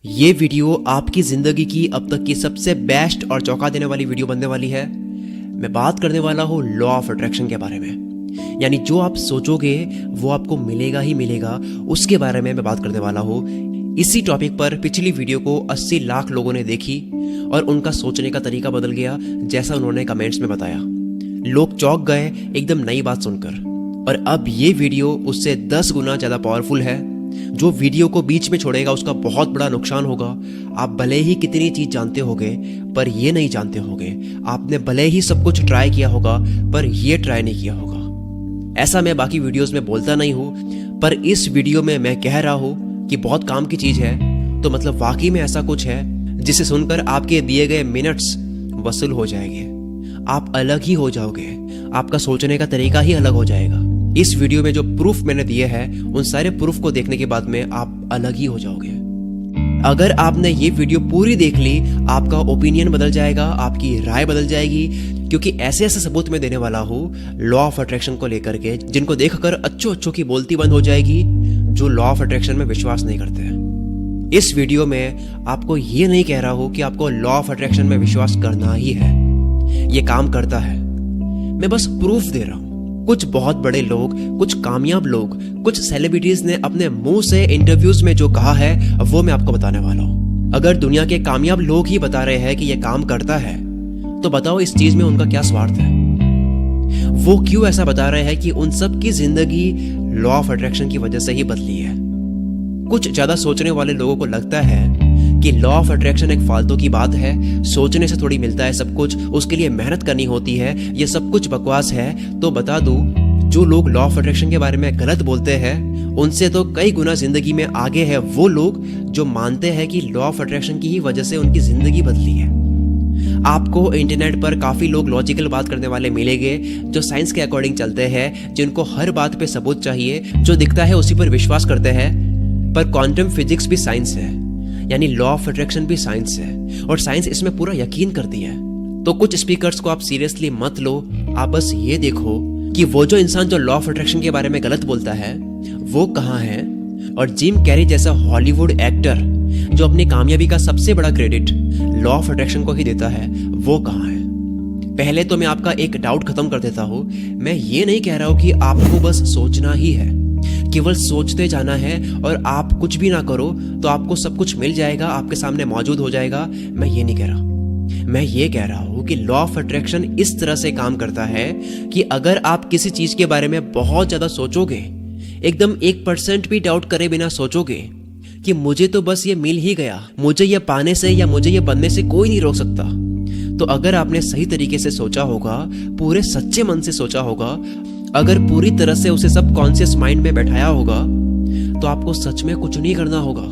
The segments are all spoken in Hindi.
ये वीडियो आपकी ज़िंदगी की अब तक की सबसे बेस्ट और चौंका देने वाली वीडियो बनने वाली है। मैं बात करने वाला हूँ लॉ ऑफ अट्रैक्शन के बारे में। यानी जो आप सोचोगे वो आपको मिलेगा ही मिलेगा, उसके बारे में मैं बात करने वाला हूँ। इसी टॉपिक पर पिछली वीडियो को 80 लाख लोगों ने देखी और उनका सोचने का तरीका बदल गया, जैसा उन्होंने कमेंट्स में बताया। लोग चौंक गए एकदम नई बात सुनकर। और अब ये वीडियो उससे 10 गुना ज़्यादा पावरफुल है। जो वीडियो को बीच में छोड़ेगा उसका बहुत बड़ा नुकसान होगा। आप भले ही कितनी चीज़ जानते होगे पर ये नहीं जानते होगे। आपने भले ही सब कुछ ट्राई किया होगा पर ये ट्राई नहीं किया होगा। ऐसा मैं बाकी वीडियोस में बोलता नहीं हूँ, पर इस वीडियो में मैं कह रहा हूँ कि बहुत काम की चीज़ है। तो मतलब वाकई में ऐसा कुछ है जिसे सुनकर आपके दिए गए मिनट्स वसूल हो जाएंगे। आप अलग ही हो जाओगे, आपका सोचने का तरीका ही अलग हो जाएगा। इस वीडियो में जो प्रूफ मैंने दिए हैं उन सारे प्रूफ को देखने के बाद में आप अलग ही हो जाओगे। अगर आपने ये वीडियो पूरी देख ली, आपका ओपिनियन बदल जाएगा, आपकी राय बदल जाएगी, क्योंकि ऐसे ऐसे सबूत मैं देने वाला हूँ लॉ ऑफ अट्रैक्शन को लेकर के, जिनको देखकर अच्छों की बोलती बंद हो जाएगी जो लॉ ऑफ अट्रैक्शन में विश्वास नहीं करते हैं। इस वीडियो में आपको ये नहीं कह रहा हूँ कि आपको लॉ ऑफ अट्रैक्शन में विश्वास करना ही है, ये काम करता है। मैं बस प्रूफ दे रहा हूँ। कुछ बहुत बड़े लोग, कुछ कामयाब लोग, कुछ सेलिब्रिटीज ने अपने मुंह से इंटरव्यूज में जो कहा है वो मैं आपको बताने वाला हूँ। अगर दुनिया के कामयाब लोग ही बता रहे हैं कि ये काम करता है, तो बताओ इस चीज में उनका क्या स्वार्थ है। वो क्यों ऐसा बता रहे हैं कि उन सब की जिंदगी लॉ ऑफ अट्रैक्शन की वजह से ही बदली है। कुछ ज्यादा सोचने वाले लोगों को लगता है कि लॉ ऑफ अट्रैक्शन एक फालतू की बात है, सोचने से थोड़ी मिलता है सब कुछ, उसके लिए मेहनत करनी होती है, ये सब कुछ बकवास है। तो बता दूं, जो लोग लॉ ऑफ अट्रैक्शन के बारे में गलत बोलते हैं उनसे तो कई गुना जिंदगी में आगे है वो लोग जो मानते हैं कि लॉ ऑफ अट्रैक्शन की ही वजह से उनकी जिंदगी बदली है। आपको इंटरनेट पर काफी लोग लॉजिकल बात करने वाले मिलेंगे, जो साइंस के अकॉर्डिंग चलते हैं, जिनको हर बात पे सबूत चाहिए, जो दिखता है उसी पर विश्वास करते हैं। पर क्वांटम फिजिक्स भी साइंस है, यानी लॉ ऑफ अट्रैक्शन भी साइंस है, और साइंस इसमें पूरा यकीन करती है। तो कुछ स्पीकर्स को आप सीरियसली मत लो, आप बस ये देखो कि वो जो इंसान जो लॉ ऑफ अट्रैक्शन के बारे में गलत बोलता है वो कहाँ है, और जिम कैरी जैसा हॉलीवुड एक्टर जो अपनी कामयाबी का सबसे बड़ा क्रेडिट लॉ ऑफ अट्रैक्शन को ही देता है, वो कहाँ है। पहले तो मैं आपका एक डाउट खत्म कर देता हूँ। मैं ये नहीं कह रहा हूँ कि आपको बस सोचना ही है, केवल सोचते जाना है और आप कुछ भी ना करो तो आपको सब कुछ मिल जाएगा, आपके सामने मौजूद हो जाएगा। मैं ये नहीं कह रहा। मैं ये कह रहा हूं कि लॉ ऑफ अट्रैक्शन इस तरह से काम करता है कि अगर आप किसी चीज के बारे में बहुत ज्यादा सोचोगे, एकदम 1% भी डाउट करे बिना सोचोगे कि मुझे तो बस ये मिल ही गया, मुझे ये पाने से या मुझे ये बनने से कोई नहीं रोक सकता, तो अगर आपने सही तरीके से सोचा होगा, पूरे सच्चे मन से सोचा होगा, अगर पूरी तरह से उसे सब कॉन्शियस माइंड में बैठाया होगा, तो आपको सच में कुछ नहीं करना होगा।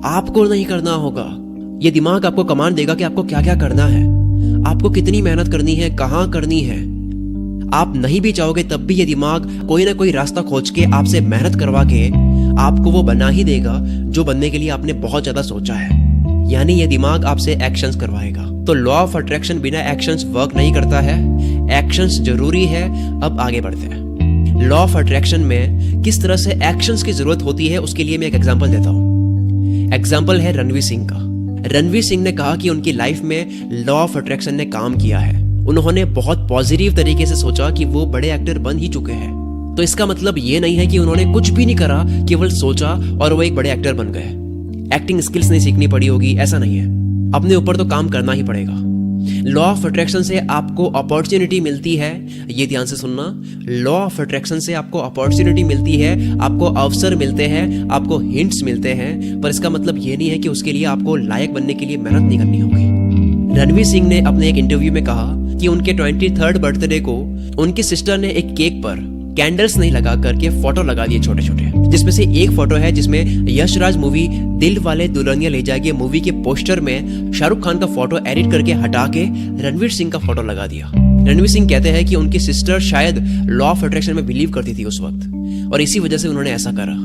आपको नहीं करना होगा। ये दिमाग आपको कमांड देगा कि आपको क्या क्या करना है, आपको कितनी मेहनत करनी है, कहाँ करनी है। आप नहीं भी चाहोगे तब भी ये दिमाग कोई ना कोई रास्ता खोज के आपसे मेहनत करवा के आपको वो बना ही देगा जो बनने के लिए आपने बहुत ज्यादा सोचा है। यानी ये दिमाग आपसे एक्शंस करवाएगा। तो लॉ ऑफ अट्रैक्शन बिना एक्शंस वर्क नहीं करता है, एक्शंस जरूरी है। अब आगे बढ़ते हैं। लॉ ऑफ अट्रैक्शन में किस तरह से एक्शंस की जरूरत होती है उसके लिए मैं एक एग्जांपल देता हूँ। एग्जांपल है रणवीर सिंह का। रणवीर सिंह ने कहा कि उनकी लाइफ में लॉ ऑफ अट्रैक्शन ने काम किया है। उन्होंने बहुत पॉजिटिव तरीके से सोचा कि वो बड़े एक्टर बन ही चुके हैं। तो इसका मतलब ये नहीं है कि उन्होंने कुछ भी नहीं करा, केवल सोचा और वो एक बड़े एक्टर बन गए। एक्टिंग स्किल्स नहीं सीखनी पड़ी होगी, ऐसा नहीं है। अपने ऊपर तो काम करना ही पड़ेगा। लॉ ऑफ अट्रैक्शन से आपको अपॉर्चुनिटी मिलती है, ये ध्यान से सुनना। लॉ ऑफ अट्रैक्शन से आपको अपॉर्चुनिटी मिलती है, आपको अवसर मिलते हैं, आपको हिंट्स मिलते हैं, पर इसका मतलब ये नहीं है कि उसके लिए आपको लायक बनने के लिए मेहनत नहीं करनी होगी। रणवीर सिंह ने अपने एक इंटरव्यू में कहा कि उनके 23rd बर्थडे को उनकी सिस्टर ने एक केक पर कैंडल्स नहीं लगा करके फोटो लगा दिए छोटे छोटे, जिसमें से एक फोटो है जिसमें यशराज मूवी दिल वाले दुल्हनिया ले जाएगी मूवी के पोस्टर में शाहरुख खान का फोटो एडिट करके हटा के रणवीर सिंह का फोटो लगा दिया। रणवीर सिंह कहते हैं कि उनकी सिस्टर शायद लॉ ऑफ अट्रैक्शन में बिलीव करती थी उस वक्त, और इसी वजह से उन्होंने ऐसा करा।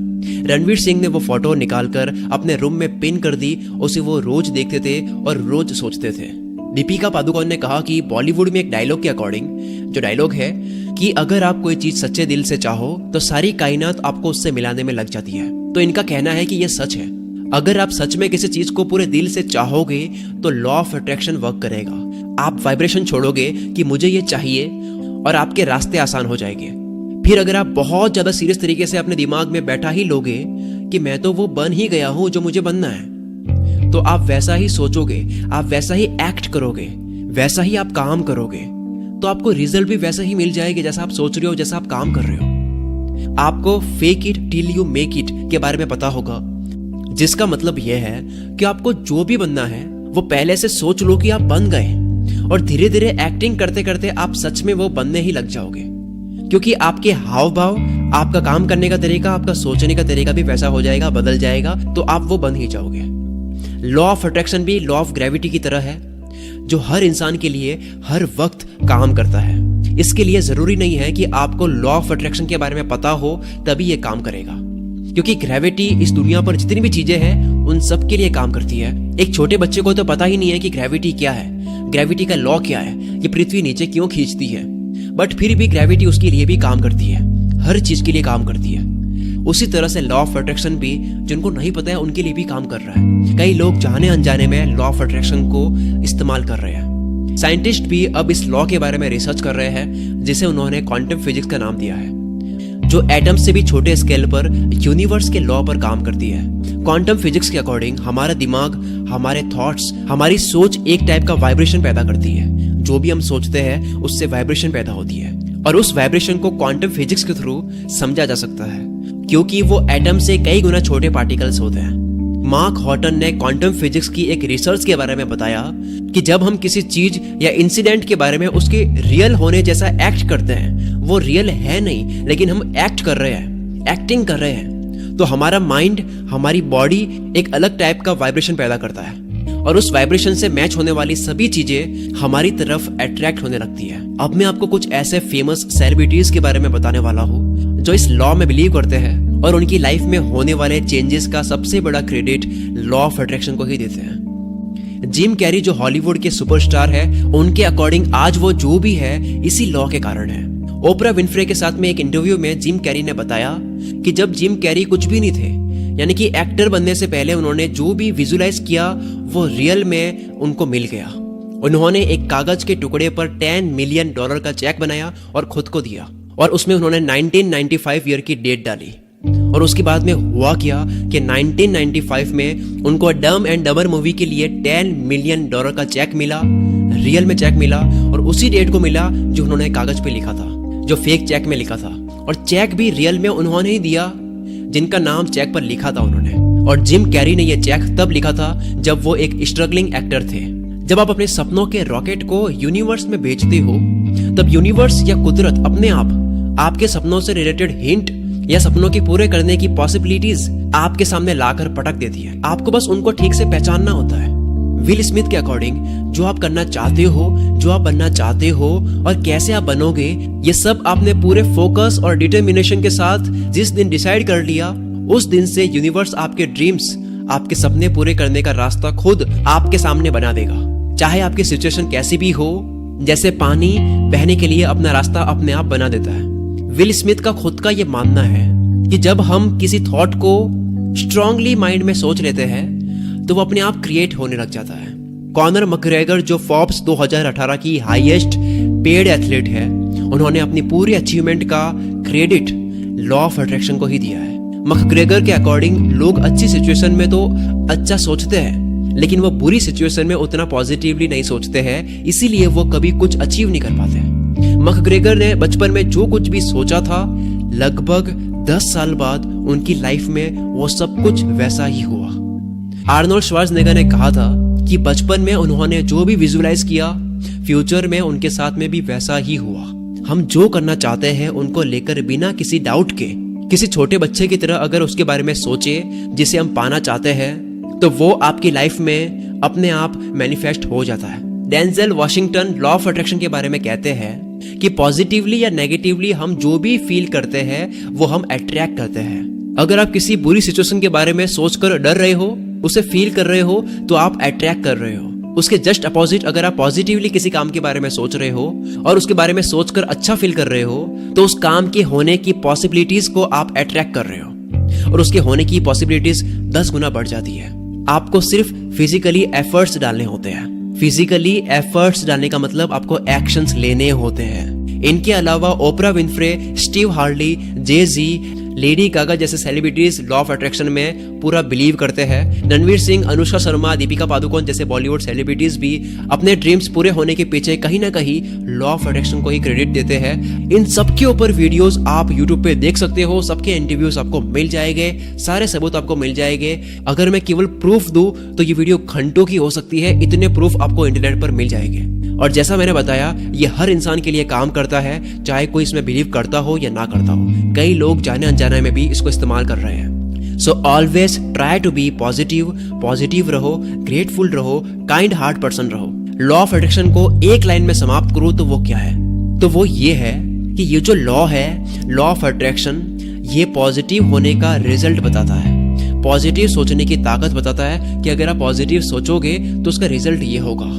रणवीर सिंह ने वो फोटो निकालकर अपने रूम में पिन कर दी, उसे वो रोज देखते थे और रोज सोचते थे। दीपिका पादुकोण ने कहा कि बॉलीवुड में एक डायलॉग के अकॉर्डिंग, जो डायलॉग है कि अगर आप कोई चीज सच्चे दिल से चाहो तो सारी कायनात आपको उससे मिलाने में लग जाती है। तो इनका कहना है कि यह सच है। अगर आप सच में किसी चीज को पूरे दिल से चाहोगे तो लॉ ऑफ अट्रैक्शन वर्क करेगा। आप वाइब्रेशन छोड़ोगे कि मुझे ये चाहिए और आपके रास्ते आसान हो जाएंगे। फिर अगर आप बहुत ज्यादा सीरियस तरीके से अपने दिमाग में बैठा ही लोगे कि मैं तो वो बन ही गया हूं जो मुझे बनना है, तो आप वैसा ही सोचोगे, आप वैसा ही एक्ट करोगे, वैसा ही आप काम करोगे, तो आपको रिजल्ट भी वैसा ही मिल जाएगा जैसा आप सोच रहे हो, जैसा आप काम कर रहे हो। आपको fake it till you make it के बारे में पता होगा, जिसका मतलब यह है कि आपको जो भी बनना है वो पहले से सोच लो कि आप बन गए, और धीरे धीरे एक्टिंग करते करते आप सच में वो बनने ही लग जाओगे। क्योंकि आपके हाव भाव, आपका काम करने का तरीका, आपका सोचने का तरीका भी वैसा हो जाएगा, बदल जाएगा, तो आप वो बन ही जाओगे। लॉ ऑफ अट्रैक्शन भी लॉ ऑफ ग्रेविटी की तरह है, जो हर इंसान के लिए हर वक्त काम करता है। इसके लिए जरूरी नहीं है कि आपको लॉ ऑफ अट्रैक्शन के बारे में पता हो तभी ये काम करेगा, क्योंकि ग्रेविटी इस दुनिया पर जितनी भी चीजें हैं उन सब के लिए काम करती है। एक छोटे बच्चे को तो पता ही नहीं है कि ग्रेविटी क्या है, ग्रेविटी का लॉ क्या है, ये पृथ्वी नीचे क्यों खींचती है, बट फिर भी ग्रेविटी उसके लिए भी काम करती है, हर चीज के लिए काम करती है। उसी तरह से लॉ ऑफ अट्रैक्शन भी जिनको नहीं पता है उनके लिए भी काम कर रहा है। कई लोग जाने अनजाने में लॉ ऑफ अट्रैक्शन को इस्तेमाल कर रहे हैं। साइंटिस्ट भी अब इस लॉ के बारे में रिसर्च कर रहे हैं, जिसे उन्होंने क्वांटम फिजिक्स का नाम दिया है, जो एटम से भी छोटे स्केल पर यूनिवर्स के लॉ पर काम करती है। क्वांटम फिजिक्स के अकॉर्डिंग हमारा दिमाग, हमारे थॉट्स, हमारी सोच एक टाइप का वाइब्रेशन पैदा करती है। जो भी हम सोचते हैं उससे वाइब्रेशन पैदा होती है, और उस वाइब्रेशन को क्वांटम फिजिक्स के थ्रू समझा जा सकता है, क्योंकि वो एटम से कई गुना छोटे पार्टिकल्स होते हैं। मार्क हॉटन ने क्वांटम फिजिक्स की एक रिसर्च के बारे में बताया कि जब हम किसी चीज या इंसिडेंट के बारे में उसके रियल होने जैसा एक्ट करते हैं, वो रियल है नहीं लेकिन हम एक्ट कर रहे हैं, एक्टिंग कर रहे हैं, तो हमारा माइंड, हमारी बॉडी एक अलग टाइप का वाइब्रेशन पैदा करता है, और उस वाइब्रेशन से मैच होने वाली सभी चीजें हमारी तरफ अट्रैक्ट होने लगती है। अब मैं आपको कुछ ऐसे फेमस सेलिब्रिटीज के बारे में बताने वाला हूँ जो इस लॉ में बिलीव करते हैं और उनकी लाइफ में होने वाले चेंजेस का सबसे बड़ा क्रेडिट लॉ ऑफ अट्रैक्शन को ही देते हैं। जिम कैरी जो हॉलीवुड के सुपरस्टार है, उनके अकॉर्डिंग आज वो जो भी है इसी लॉ के कारण है। ओपरा विनफ्रे के साथ में एक इंटरव्यू में जिम कैरी ने बताया कि जब जिम कैरी कुछ भी नहीं थे, यानी कि एक्टर बनने से पहले उन्होंने जो भी विजुलाइज किया वो रियल में उनको मिल गया। उन्होंने एक कागज के टुकड़े पर $10 मिलियन का चेक बनाया और खुद को दिया, और उसमें उन्होंने 1995 ईयर की डेट डाली। और उसके बाद में हुआ क्या कि 1995 में उनको डम एंड डबर मूवी के लिए $10 मिलियन का चेक मिला, रियल में चेक मिला, और उसी डेट को मिला जो उन्होंने कागज पे लिखा था, जो फेक चेक में लिखा था। और चेक भी रियल में उन्होंने ही दिया जिनका नाम चेक पर लिखा था उन्होंने। और जिम कैरी ने यह चेक तब लिखा था जब वो एक स्ट्रगलिंग एक्टर थे। जब आप अपने सपनों के रॉकेट को यूनिवर्स में भेजते हो, तब यूनिवर्स या कुदरत अपने आप आपके सपनों से रिलेटेड हिंट या सपनों के पूरे करने की पॉसिबिलिटीज आपके सामने लाकर पटक देती है। आपको बस उनको ठीक से पहचानना होता है। विल स्मिथ के अकॉर्डिंग जो आप करना चाहते हो, जो आप बनना चाहते हो और कैसे आप बनोगे, ये सब आपने पूरे फोकस और डिटर्मिनेशन के साथ जिस दिन डिसाइड कर लिया, उस दिन से यूनिवर्स आपके ड्रीम्स, आपके सपने पूरे करने का रास्ता खुद आपके सामने बना देगा। चाहे आपकी सिचुएशन कैसी भी हो, जैसे पानी बहने के लिए अपना रास्ता अपने आप बना देता है। विल स्मिथ का खुद का ये मानना है कि जब हम किसी थॉट को स्ट्रांगली माइंड में सोच लेते हैं तो वो अपने आप क्रिएट होने लग जाता है। कॉनर मैकग्रेगर जो फोर्ब्स 2018 की हाईएस्ट पेड एथलीट है, उन्होंने अपनी पूरी अचीवमेंट का क्रेडिट लॉ ऑफ अट्रैक्शन को ही दिया है। मैकग्रेगर के अकॉर्डिंग लोग अच्छी सिचुएशन में तो अच्छा सोचते हैं, लेकिन वो बुरी सिचुएशन में उतना पॉजिटिवली नहीं सोचते हैं, इसीलिए वो कभी कुछ अचीव नहीं कर पाते। मैकग्रेगर ने बचपन में जो कुछ भी सोचा था, लगभग 10 साल बाद उनकी लाइफ में वो सब कुछ वैसा ही हुआ। आर्नोल्ड श्वार्ज़नेगर ने कहा था कि बचपन में उन्होंने जो भी विजुलाइज किया, फ्यूचर में उनके साथ में भी वैसा ही हुआ। हम जो करना चाहते हैं उनको लेकर बिना किसी डाउट के, किसी छोटे बच्चे की तरह अगर उसके बारे में सोचे जिसे हम पाना चाहते हैं, तो वो आपकी लाइफ में अपने आप मैनिफेस्ट हो जाता है। Denzel Washington law of attraction के बारे में कहते हैं कि पॉजिटिवली या नेगेटिवली हम जो भी फील करते हैं वो हम अट्रैक्ट करते हैं। अगर आप किसी बुरी सिचुएशन के बारे में सोचकर डर रहे हो, उसे फील कर रहे हो, तो आप अट्रैक्ट कर रहे हो। उसके जस्ट अपोजिट अगर आप पॉजिटिवली किसी काम के बारे में सोच रहे हो और उसके बारे में सोचकर अच्छा फील कर रहे हो, तो उस काम के होने की पॉसिबिलिटीज को आप अट्रैक्ट कर रहे हो। और उसके होने की पॉसिबिलिटीज 10 गुना बढ़ जाती है। आपको सिर्फ फिजिकली एफर्ट्स डालने होते हैं। फिजिकली एफर्ट्स डालने का मतलब आपको एक्शंस लेने होते हैं। इनके अलावा Oprah Winfrey, Steve Harley, Jay-Z, Lady Gaga जैसे सेलिब्रिटीज लॉ ऑफ अट्रैक्शन में पूरा बिलीव करते हैं। रणवीर सिंह, अनुष्का शर्मा, दीपिका पादुकोण जैसे बॉलीवुड सेलिब्रिटीज भी अपने ड्रीम्स पूरे होने के पीछे कहीं ना कहीं लॉ ऑफ अट्रैक्शन को ही क्रेडिट देते हैं। इन सबके ऊपर वीडियोस आप यूट्यूब पे देख सकते हो, सबके इंटरव्यूज आपको मिल जाएंगे, सारे सबूत आपको मिल जाएंगे। अगर मैं केवल प्रूफ दूं तो ये वीडियो घंटों की हो सकती है, इतने प्रूफ आपको इंटरनेट पर मिल जाएंगे। और जैसा मैंने बताया, ये हर इंसान के लिए काम करता है, चाहे कोई इसमें बिलीव करता हो या ना करता हो। कई लोग जाने अनजाने में भी इसको इस्तेमाल कर रहे हैं। So always try to be positive रहो, ग्रेटफुल रहो, काइंड हार्ट पर्सन रहो। लॉ ऑफ अट्रैक्शन को एक लाइन में समाप्त करूं तो वो क्या है? तो वो ये है कि ये जो लॉ है, लॉ ऑफ अट्रैक्शन, ये पॉजिटिव होने का रिजल्ट बताता है। पॉजिटिव सोचने की ताकत बताता है कि अगर आप पॉजिटिव सोचोगे तो उसका रिजल्ट ये होगा।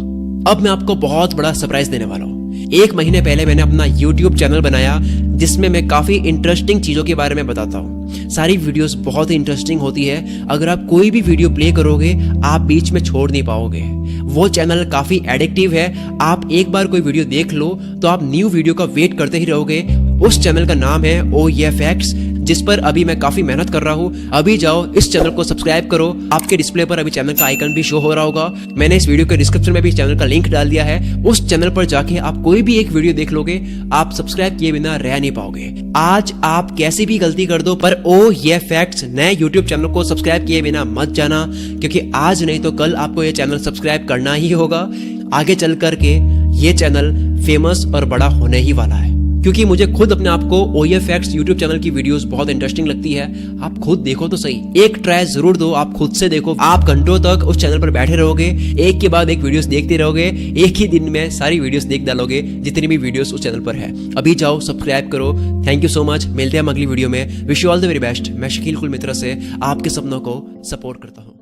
अब मैं आपको बहुत बड़ा सरप्राइज देने वाला हूँ। 1 महीने पहले मैंने अपना YouTube चैनल बनाया जिसमें मैं काफी इंटरेस्टिंग चीजों के बारे में बताता हूँ। सारी वीडियोस बहुत ही इंटरेस्टिंग होती है। अगर आप कोई भी वीडियो प्ले करोगे आप बीच में छोड़ नहीं पाओगे। वो चैनल काफी एडिक्टिव है। आप एक बार कोई वीडियो देख लो तो आप न्यू वीडियो का वेट करते ही रहोगे। उस चैनल का नाम है OEFX, जिस पर अभी मैं काफी मेहनत कर रहा हूँ। अभी जाओ इस चैनल को सब्सक्राइब करो। आपके डिस्प्ले पर अभी चैनल का आइकन भी शो हो रहा होगा। मैंने इस वीडियो के डिस्क्रिप्शन में भी चैनल का लिंक डाल दिया है। उस चैनल पर जाके आप कोई भी एक वीडियो देख लोगे, आप सब्सक्राइब किए बिना रह नहीं पाओगे। आज आप कैसी भी गलती कर दो पर OEFX नए यूट्यूब चैनल को सब्सक्राइब किए बिना मत जाना, क्योंकि आज नहीं तो कल आपको ये चैनल सब्सक्राइब करना ही होगा। आगे चल करके ये चैनल फेमस और बड़ा होने ही वाला है, क्योंकि मुझे खुद अपने आप को OEFX यूट्यूब चैनल की वीडियोस बहुत इंटरेस्टिंग लगती है। आप खुद देखो तो सही, एक ट्राई जरूर दो। आप खुद से देखो, आप घंटों तक उस चैनल पर बैठे रहोगे, एक के बाद एक वीडियोस देखते रहोगे, एक ही दिन में सारी वीडियोस देख डालोगे जितनी भी वीडियोस उस चैनल पर है। अभी जाओ सब्सक्राइब करो। Thank you so much. मिलते हैं अगली वीडियो में। Wish you all the very best. मैं शकील कुल मित्रा से आपके सपनों को सपोर्ट करता हूँ।